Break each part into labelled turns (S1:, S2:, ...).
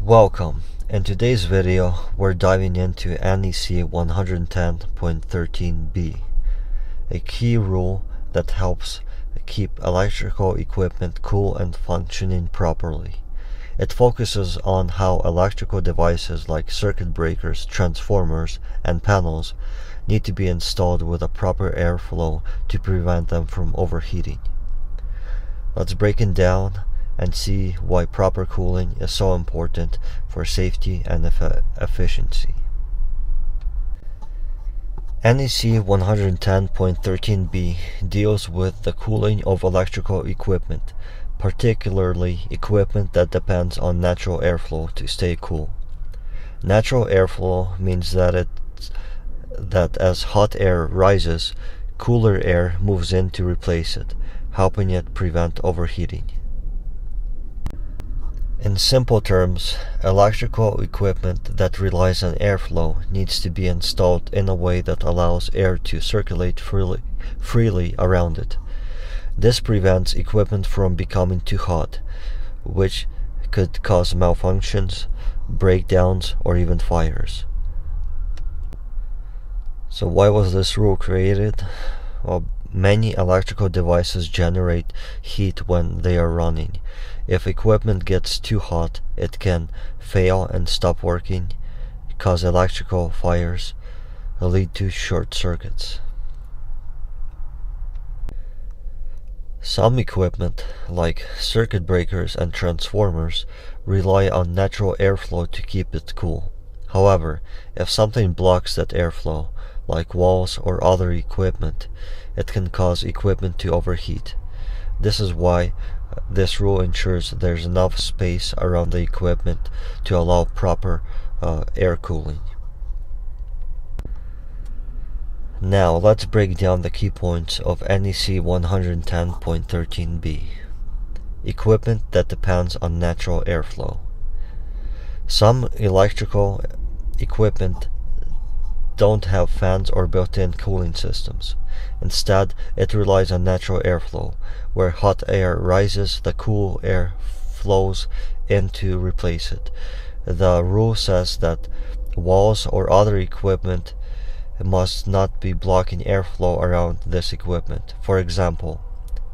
S1: Welcome. In today's video, we're diving into NEC 110.13b, a key rule that helps keep electrical equipment cool and functioning properly. It focuses on how electrical devices like circuit breakers, transformers, and panels need to be installed with a proper airflow to prevent them from overheating. Let's break it down and see why proper cooling is so important for safety and efficiency. NEC 110.13b deals with the cooling of electrical equipment, particularly equipment that depends on natural airflow to stay cool. Natural airflow means that as hot air rises, cooler air moves in to replace it, helping it prevent overheating. In simple terms, electrical equipment that relies on airflow needs to be installed in a way that allows air to circulate freely around it. This prevents equipment from becoming too hot, which could cause malfunctions, breakdowns, or even fires. So why was this rule created? Well, many electrical devices generate heat when they are running. If equipment gets too hot, it can fail and stop working, cause electrical fires, lead to short circuits. Some equipment, like circuit breakers and transformers, rely on natural airflow to keep it cool. However, if something blocks that airflow, like walls or other equipment, it can cause equipment to overheat. This is why this rule ensures there's enough space around the equipment to allow proper air cooling. Now let's break down the key points of NEC 110.13b. Equipment that depends on natural airflow. Some electrical equipment don't have fans or built-in cooling systems. Instead, it relies on natural airflow. Where hot air rises, the cool air flows in to replace it. The rule says that walls or other equipment must not be blocking airflow around this equipment. For example,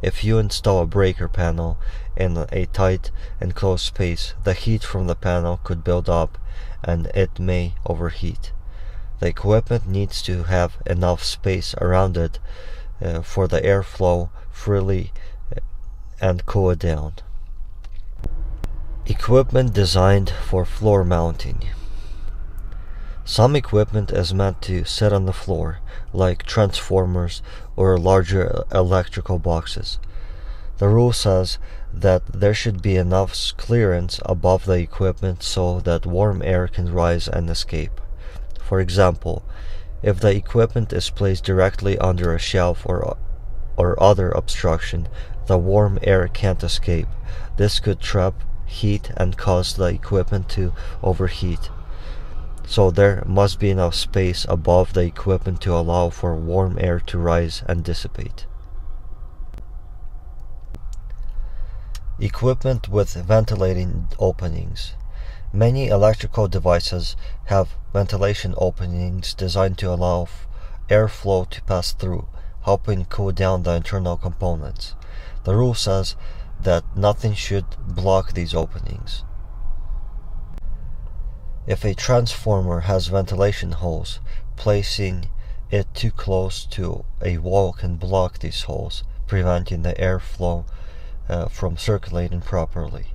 S1: if you install a breaker panel in a tight enclosed space, the heat from the panel could build up and it may overheat. The equipment needs to have enough space around it for the airflow freely and cool it down. Equipment designed for floor mounting. Some equipment is meant to sit on the floor, like transformers or larger electrical boxes. The rule says that there should be enough clearance above the equipment so that warm air can rise and escape. For example, if the equipment is placed directly under a shelf or other obstruction, the warm air can't escape. This could trap heat and cause the equipment to overheat. So there must be enough space above the equipment to allow for warm air to rise and dissipate. Equipment with ventilating openings. Many electrical devices have ventilation openings designed to allow airflow to pass through, helping cool down the internal components. The rule says that nothing should block these openings. If a transformer has ventilation holes, placing it too close to a wall can block these holes, preventing the airflow from circulating properly.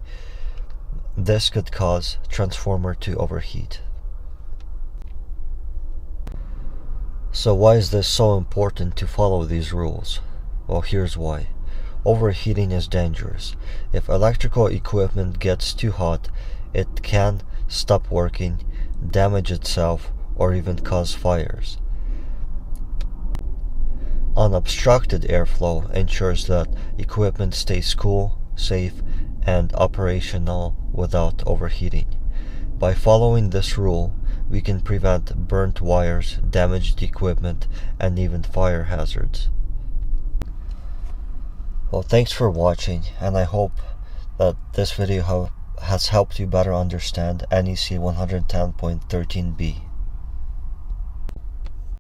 S1: This could cause transformer to overheat. So why is this so important to follow these rules? Well, here's why. Overheating is dangerous. If electrical equipment gets too hot, it can stop working, damage itself, or even cause fires. Unobstructed airflow ensures that equipment stays cool, safe, and operational without overheating. By following this rule, we can prevent burnt wires, damaged equipment, and even fire hazards. Well, thanks for watching, and I hope that this video has helped you better understand NEC 110.13b.